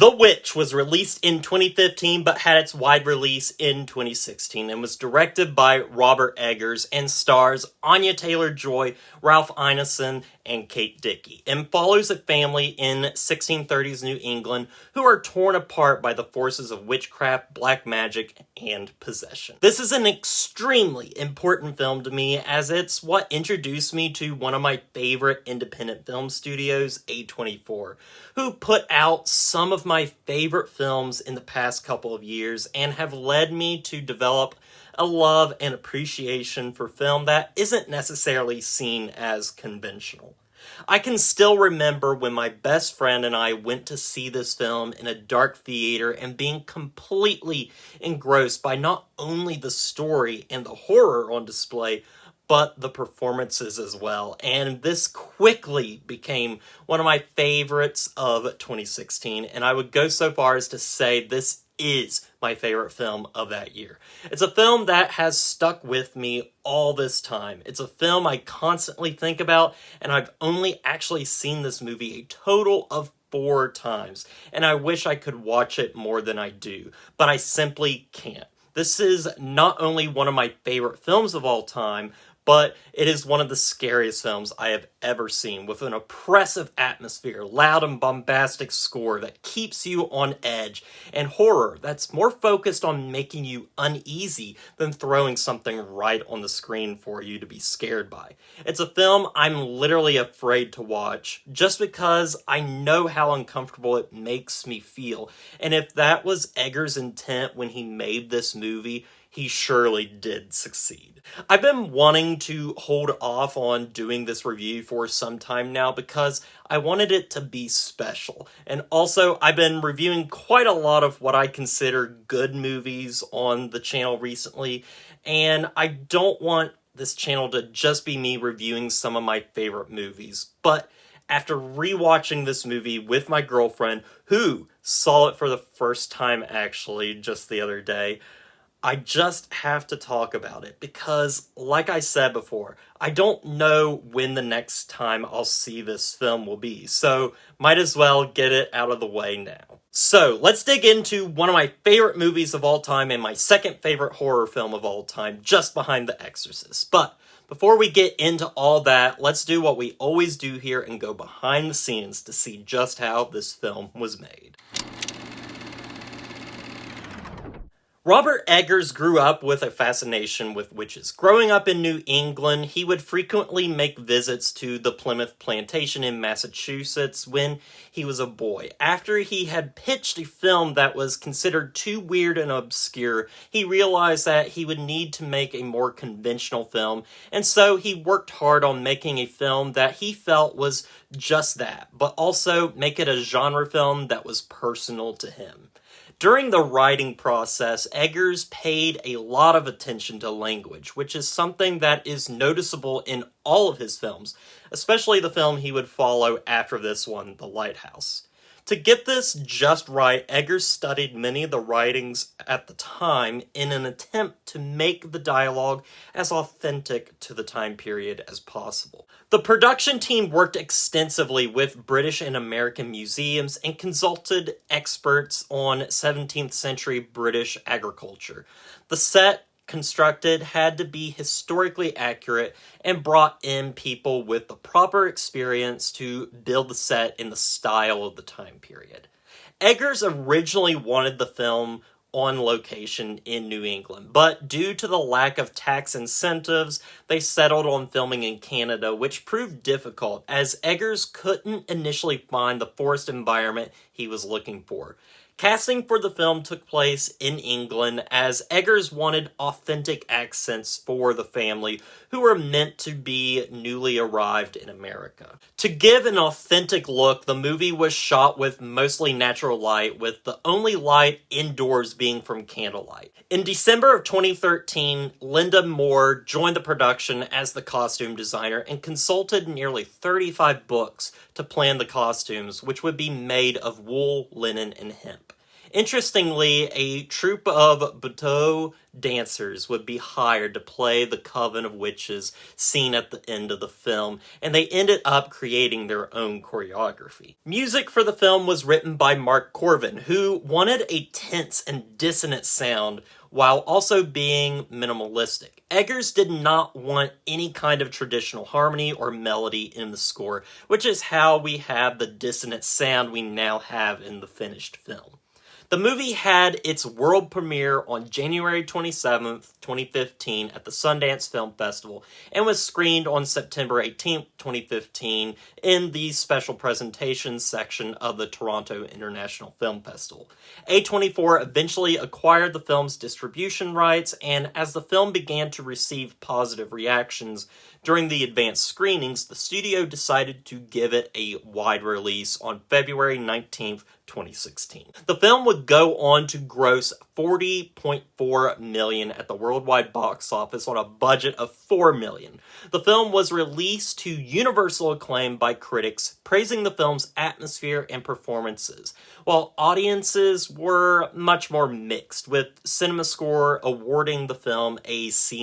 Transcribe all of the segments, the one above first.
The Witch was released in 2015 but had its wide release in 2016 and was directed by Robert Eggers and stars Anya Taylor-Joy, Ralph Ineson, and Kate Dickie, and follows a family in 1630s New England who are torn apart by the forces of witchcraft, black magic, and possession. This is an extremely important film to me as it's what introduced me to one of my favorite independent film studios, A24, who put out some of my favorite films in the past couple of years and have led me to develop a love and appreciation for film that isn't necessarily seen as conventional. I can still remember when my best friend and I went to see this film in a dark theater and being completely engrossed by not only the story and the horror on display, but the performances as well. And this quickly became one of my favorites of 2016, and I would go so far as to say this is my favorite film of that year. It's a film that has stuck with me all this time. It's a film I constantly think about, and I've only actually seen this movie a total of 4 times, and I wish I could watch it more than I do, but I simply can't. This is not only one of my favorite films of all time, but it is one of the scariest films I have ever seen, with an oppressive atmosphere, loud and bombastic score that keeps you on edge, and horror that's more focused on making you uneasy than throwing something right on the screen for you to be scared by. It's a film I'm literally afraid to watch, just because I know how uncomfortable it makes me feel, and if that was Eggers' intent when he made this movie, he surely did succeed. I've been wanting to hold off on doing this review for some time now because I wanted it to be special. And also, I've been reviewing quite a lot of what I consider good movies on the channel recently, and I don't want this channel to just be me reviewing some of my favorite movies. But after rewatching this movie with my girlfriend, who saw it for the first time actually just the other day, I just have to talk about it because, like I said before, I don't know when the next time I'll see this film will be, so might as well get it out of the way now. So, let's dig into one of my favorite movies of all time and my second favorite horror film of all time, just behind The Exorcist. But before we get into all that, let's do what we always do here and go behind the scenes to see just how this film was made. Robert Eggers grew up with a fascination with witches. Growing up in New England, he would frequently make visits to the Plymouth Plantation in Massachusetts when he was a boy. After he had pitched a film that was considered too weird and obscure, he realized that he would need to make a more conventional film, and so he worked hard on making a film that he felt was just that, but also make it a genre film that was personal to him. During the writing process, Eggers paid a lot of attention to language, which is something that is noticeable in all of his films, especially the film he would follow after this one, The Lighthouse. To get this just right, Eggers studied many of the writings at the time in an attempt to make the dialogue as authentic to the time period as possible. The production team worked extensively with British and American museums and consulted experts on 17th century British agriculture. The set constructed had to be historically accurate and brought in people with the proper experience to build the set in the style of the time period. Eggers originally wanted the film on location in New England, but due to the lack of tax incentives, they settled on filming in Canada, which proved difficult as Eggers couldn't initially find the forest environment he was looking for. Casting for the film took place in England as Eggers wanted authentic accents for the family who were meant to be newly arrived in America. To give an authentic look, the movie was shot with mostly natural light, with the only light indoors being from candlelight. In December of 2013, Linda Moore joined the production as the costume designer and consulted nearly 35 books to plan the costumes, which would be made of wool, linen, and hemp. Interestingly, a troupe of Bateau dancers would be hired to play the coven of witches seen at the end of the film, and they ended up creating their own choreography. Music for the film was written by Mark Corvin, who wanted a tense and dissonant sound while also being minimalistic. Eggers did not want any kind of traditional harmony or melody in the score, which is how we have the dissonant sound we now have in the finished film. The movie had its world premiere on January 27th, 2015 at the Sundance Film Festival and was screened on September 18th, 2015 in the special presentations section of the Toronto International Film Festival. A24 eventually acquired the film's distribution rights, and as the film began to receive positive reactions during the advanced screenings, the studio decided to give it a wide release on February 19th, 2016. The film would go on to gross $40.4 million at the worldwide box office on a budget of $4 million. The film was released to universal acclaim by critics, praising the film's atmosphere and performances, while audiences were much more mixed, with CinemaScore awarding the film a C-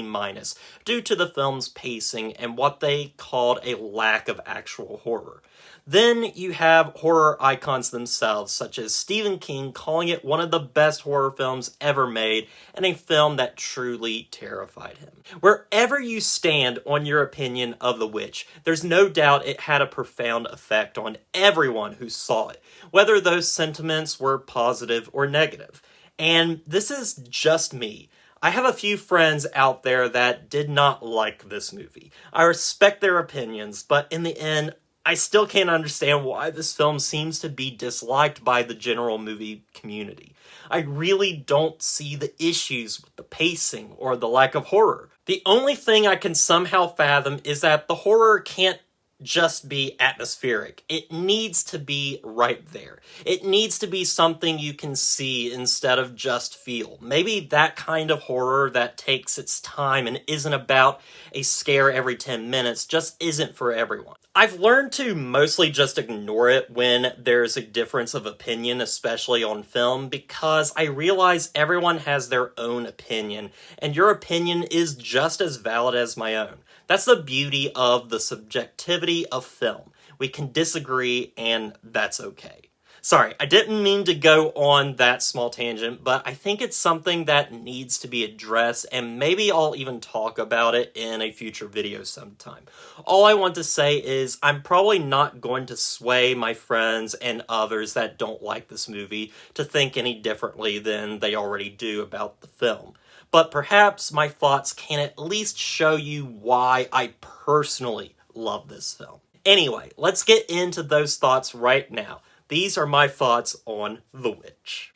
due to the film's pacing and what they called a lack of actual horror. Then you have horror icons themselves, such as Stephen King calling it one of the best horror films ever made, and a film that truly terrified him. Wherever you stand on your opinion of The Witch, there's no doubt it had a profound effect on everyone who saw it, whether those sentiments were positive or negative. And this is just me. I have a few friends out there that did not like this movie. I respect their opinions, but in the end, I still can't understand why this film seems to be disliked by the general movie community. I really don't see the issues with the pacing or the lack of horror. The only thing I can somehow fathom is that the horror can't just be atmospheric. It needs to be right there. It needs to be something you can see instead of just feel. Maybe that kind of horror that takes its time and isn't about a scare every 10 minutes just isn't for everyone. I've learned to mostly just ignore it when there's a difference of opinion, especially on film, because I realize everyone has their own opinion, and your opinion is just as valid as my own. That's the beauty of the subjectivity of film. We can disagree, and that's okay. Sorry, I didn't mean to go on that small tangent, but I think it's something that needs to be addressed, and maybe I'll even talk about it in a future video sometime. All I want to say is I'm probably not going to sway my friends and others that don't like this movie to think any differently than they already do about the film. But perhaps my thoughts can at least show you why I personally love this film. Anyway, let's get into those thoughts right now. These are my thoughts on The Witch.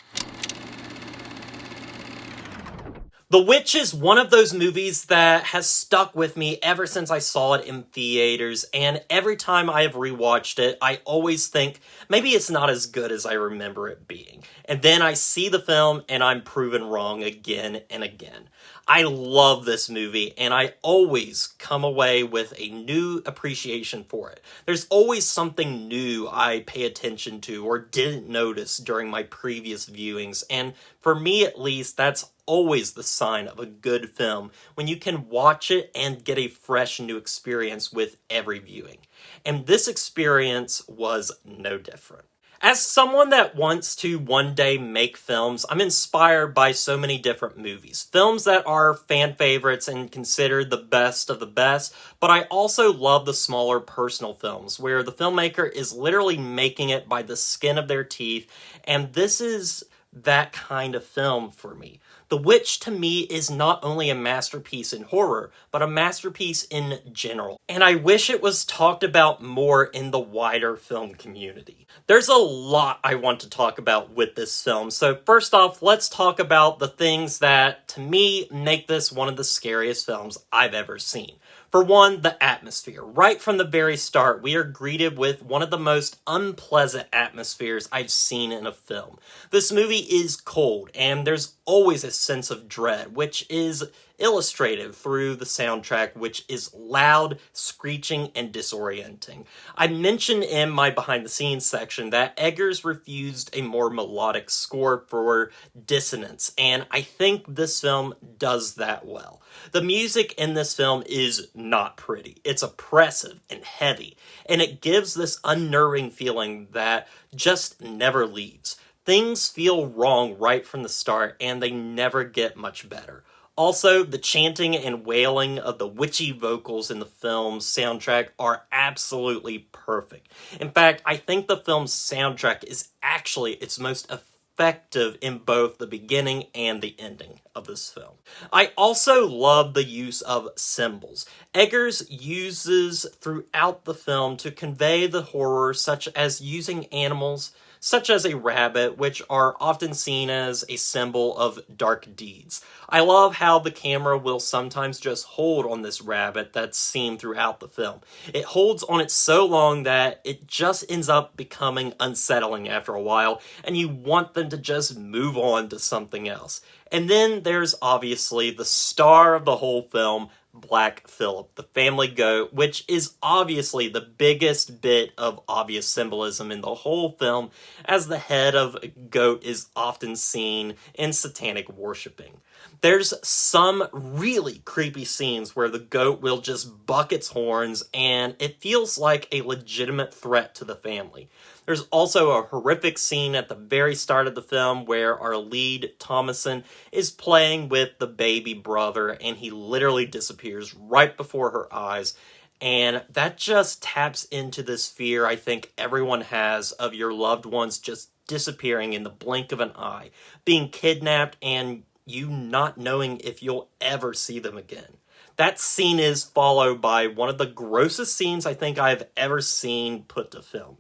The Witch is one of those movies that has stuck with me ever since I saw it in theaters, and every time I have rewatched it, I always think, maybe it's not as good as I remember it being. And then I see the film, and I'm proven wrong again and again. I love this movie, and I always come away with a new appreciation for it. There's always something new I pay attention to or didn't notice during my previous viewings, and for me at least, that's always the sign of a good film, when you can watch it and get a fresh new experience with every viewing. And this experience was no different. As someone that wants to one day make films, I'm inspired by so many different movies. Films that are fan favorites and considered the best of the best, but I also love the smaller personal films where the filmmaker is literally making it by the skin of their teeth, and this is that kind of film for me. The Witch, to me, is not only a masterpiece in horror, but a masterpiece in general. And I wish it was talked about more in the wider film community. There's a lot I want to talk about with this film, so first off, let's talk about the things that, to me, make this one of the scariest films I've ever seen. For one, the atmosphere. Right from the very start, we are greeted with one of the most unpleasant atmospheres I've seen in a film. This movie is cold, and there's always a sense of dread, which is illustrated through the soundtrack, which is loud, screeching, and disorienting. I mentioned in my behind the scenes section that Eggers refused a more melodic score for dissonance, and I think this film does that well. The music in this film is not pretty. It's oppressive and heavy, and it gives this unnerving feeling that just never leaves. Things feel wrong right from the start, and they never get much better. Also, the chanting and wailing of the witchy vocals in the film's soundtrack are absolutely perfect. In fact, I think the film's soundtrack is actually its most effective in both the beginning and the ending of this film. I also love the use of symbols. Eggers uses throughout the film to convey the horror, such as using animals, such as a rabbit, which are often seen as a symbol of dark deeds. I love how the camera will sometimes just hold on this rabbit that's seen throughout the film. It holds on it so long that it just ends up becoming unsettling after a while, and you want them to just move on to something else. And then there's obviously the star of the whole film, Black Phillip, the family goat, which is obviously the biggest bit of obvious symbolism in the whole film, as the head of a goat is often seen in satanic worshipping. There's some really creepy scenes where the goat will just buck its horns, and it feels like a legitimate threat to the family. There's also a horrific scene at the very start of the film where our lead, Thomason, is playing with the baby brother, and he literally disappears right before her eyes. And that just taps into this fear I think everyone has of your loved ones just disappearing in the blink of an eye, being kidnapped, and you not knowing if you'll ever see them again. That scene is followed by one of the grossest scenes I think I've ever seen put to film.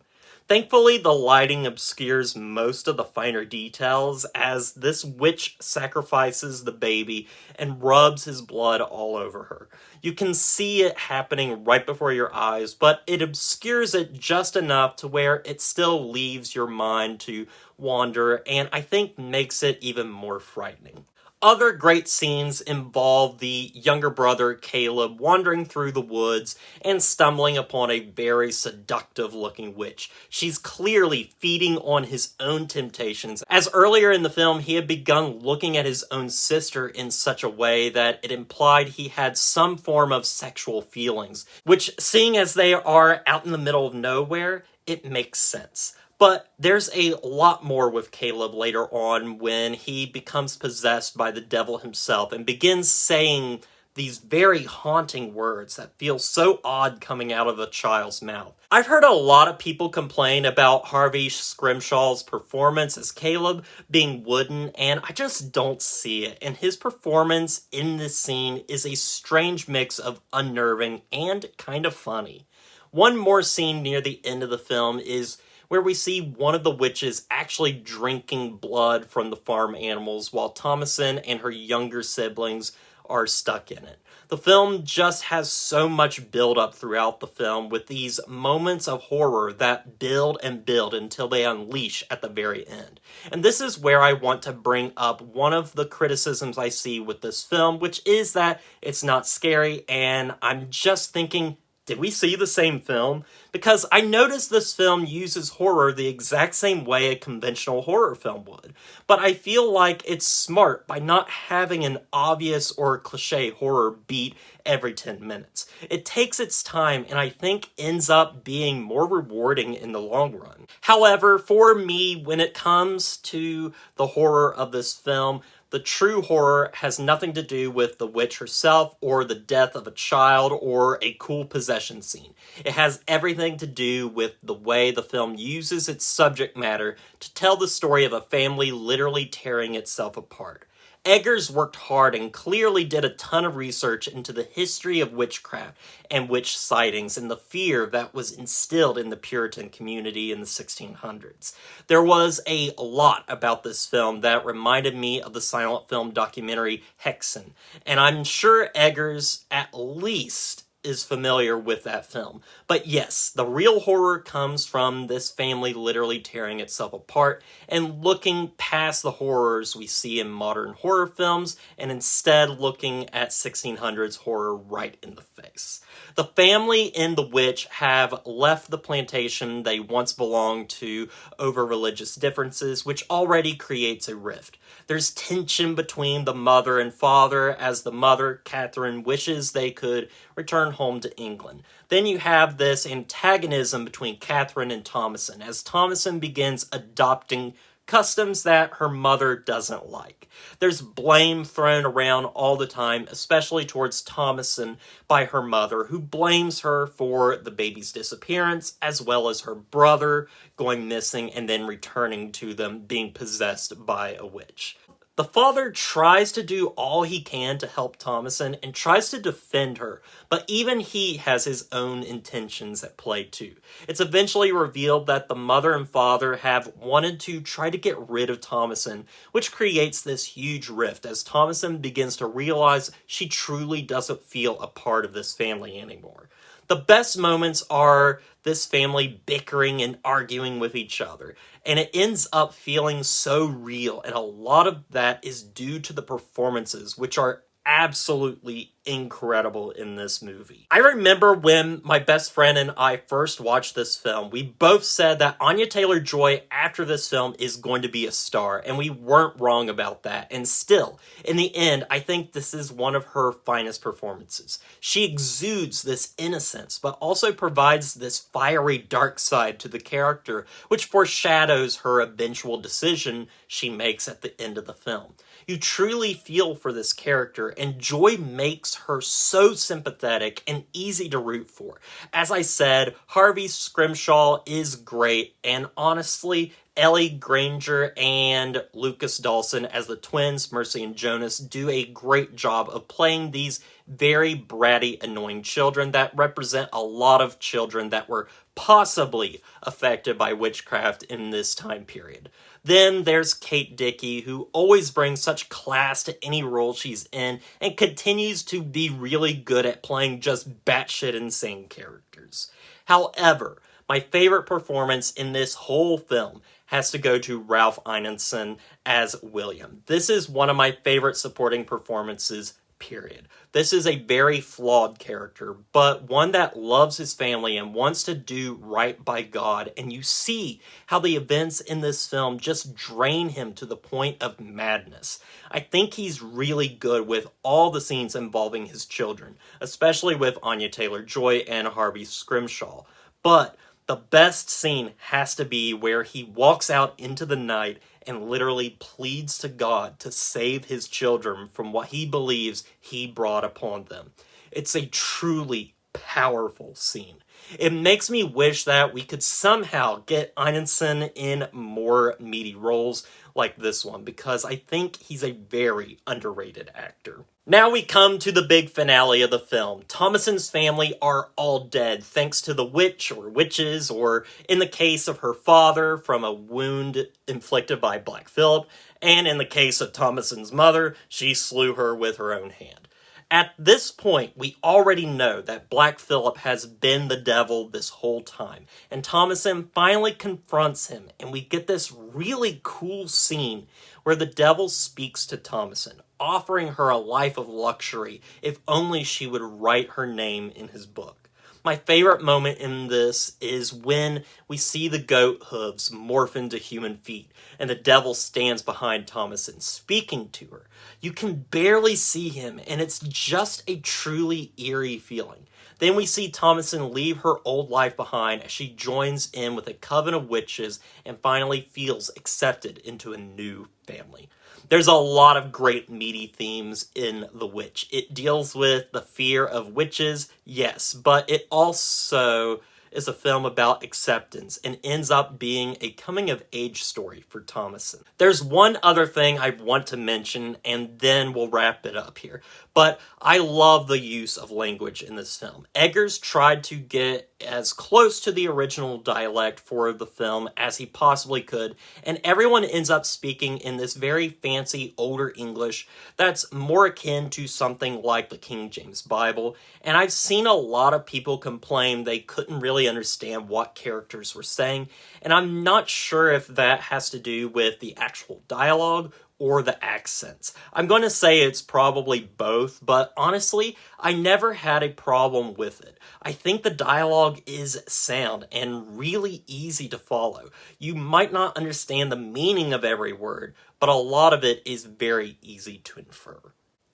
Thankfully, the lighting obscures most of the finer details as this witch sacrifices the baby and rubs his blood all over her. You can see it happening right before your eyes, but it obscures it just enough to where it still leaves your mind to wander, and I think makes it even more frightening. Other great scenes involve the younger brother, Caleb, wandering through the woods and stumbling upon a very seductive-looking witch. She's clearly feeding on his own temptations, as earlier in the film he had begun looking at his own sister in such a way that it implied he had some form of sexual feelings, which, seeing as they are out in the middle of nowhere, it makes sense. But there's a lot more with Caleb later on when he becomes possessed by the devil himself and begins saying these very haunting words that feel so odd coming out of a child's mouth. I've heard a lot of people complain about Harvey Scrimshaw's performance as Caleb being wooden, and I just don't see it. And his performance in this scene is a strange mix of unnerving and kind of funny. One more scene near the end of the film is where we see one of the witches actually drinking blood from the farm animals while Thomason and her younger siblings are stuck in it. The film just has so much build-up throughout the film with these moments of horror that build and build until they unleash at the very end. And this is where I want to bring up one of the criticisms I see with this film, which is that it's not scary, and I'm just thinking, did we see the same film? Because I noticed this film uses horror the exact same way a conventional horror film would. But I feel like it's smart by not having an obvious or cliche horror beat every 10 minutes. It takes its time and I think ends up being more rewarding in the long run. However, for me, when it comes to the horror of this film, the true horror has nothing to do with the witch herself or the death of a child or a cool possession scene. It has everything to do with the way the film uses its subject matter to tell the story of a family literally tearing itself apart. Eggers worked hard and clearly did a ton of research into the history of witchcraft and witch sightings and the fear that was instilled in the Puritan community in the 1600s. There was a lot about this film that reminded me of the silent film documentary Hexen, and I'm sure Eggers at least is familiar with that film. But yes, the real horror comes from this family literally tearing itself apart and looking past the horrors we see in modern horror films and instead looking at 1600s horror right in the face. The family and the witch have left the plantation they once belonged to over religious differences, which already creates a rift. There's tension between the mother and father as the mother, Catherine, wishes they could return home to England. Then you have this antagonism between Catherine and Thomasin as Thomasin begins adopting customs that her mother doesn't like. There's blame thrown around all the time, especially towards Thomasin by her mother, who blames her for the baby's disappearance, as well as her brother going missing and then returning to them being possessed by a witch. The father tries to do all he can to help Thomasin and tries to defend her, but even he has his own intentions at play too. It's eventually revealed that the mother and father have wanted to try to get rid of Thomasin, which creates this huge rift as Thomasin begins to realize she truly doesn't feel a part of this family anymore. The best moments are this family bickering and arguing with each other, and it ends up feeling so real, and a lot of that is due to the performances, which are absolutely incredible in this movie. I remember when my best friend and I first watched this film, we both said that Anya Taylor-Joy after this film is going to be a star, and we weren't wrong about that. And still, in the end, I think this is one of her finest performances. She exudes this innocence, but also provides this fiery dark side to the character, which foreshadows her eventual decision she makes at the end of the film. You truly feel for this character, and Joy makes her so sympathetic and easy to root for. As I said, Harvey Scrimshaw is great, and honestly, Ellie Granger and Lucas Dawson as the twins, Mercy and Jonas, do a great job of playing these very bratty, annoying children that represent a lot of children that were possibly affected by witchcraft in this time period. Then there's Dickie, who always brings such class to any role she's in and continues to be really good at playing just batshit insane characters. However, my favorite performance in this whole film has to go to Ralph Ineson as William. This is one of my favorite supporting performances, period. This is a very flawed character, but one that loves his family and wants to do right by God, and you see how the events in this film just drain him to the point of madness. I think he's really good with all the scenes involving his children, especially with Anya Taylor-Joy and Harvey Scrimshaw. But the best scene has to be where he walks out into the night and literally pleads to God to save his children from what he believes he brought upon them. It's a truly powerful scene. It makes me wish that we could somehow get Ineson in more meaty roles like this one, because I think he's a very underrated actor. Now we come to the big finale of the film. Thomasin's family are all dead thanks to the witch or witches, or in the case of her father, from a wound inflicted by Black Phillip, and in the case of Thomasin's mother, she slew her with her own hand. At this point, we already know that Black Phillip has been the devil this whole time, and Thomasin finally confronts him, and we get this really cool scene where the devil speaks to Thomasin, offering her a life of luxury if only she would write her name in his book. My favorite moment in this is when we see the goat hooves morph into human feet, and the devil stands behind Thomasin, speaking to her. You can barely see him, and it's just a truly eerie feeling. Then we see Thomasin leave her old life behind as she joins in with a coven of witches and finally feels accepted into a new family. There's a lot of great meaty themes in The Witch. It deals with the fear of witches, yes, but it also is a film about acceptance and ends up being a coming-of-age story for Thomasin. There's one other thing I want to mention, and then we'll wrap it up here. but I love the use of language in this film. Eggers tried to get as close to the original dialect for the film as he possibly could, and everyone ends up speaking in this very fancy older English that's more akin to something like the King James Bible, and I've seen a lot of people complain they couldn't really understand what characters were saying, and I'm not sure if that has to do with the actual dialogue or the accents. I'm going to say it's probably both, but honestly, I never had a problem with it. I think the dialogue is sound and really easy to follow. You might not understand the meaning of every word, but a lot of it is very easy to infer.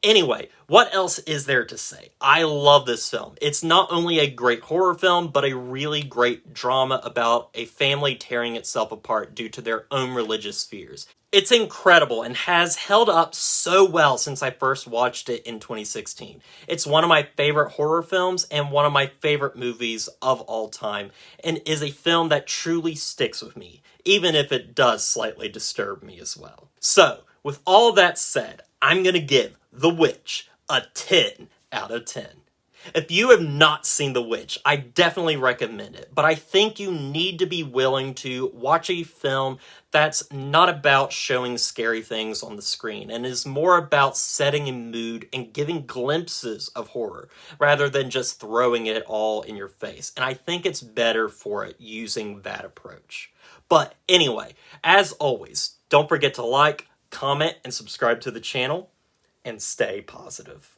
Anyway, what else is there to say? I love this film. It's not only a great horror film, but a really great drama about a family tearing itself apart due to their own religious fears. It's incredible and has held up so well since I first watched it in 2016. It's one of my favorite horror films and one of my favorite movies of all time, and is a film that truly sticks with me, even if it does slightly disturb me as well. So, with all that said, I'm gonna give The Witch a 10 out of 10. If you have not seen The Witch, I definitely recommend it, but I think you need to be willing to watch a film that's not about showing scary things on the screen and is more about setting a mood and giving glimpses of horror rather than just throwing it all in your face. And I think it's better for it using that approach. But anyway, as always, don't forget to like, comment, and subscribe to the channel, and stay positive.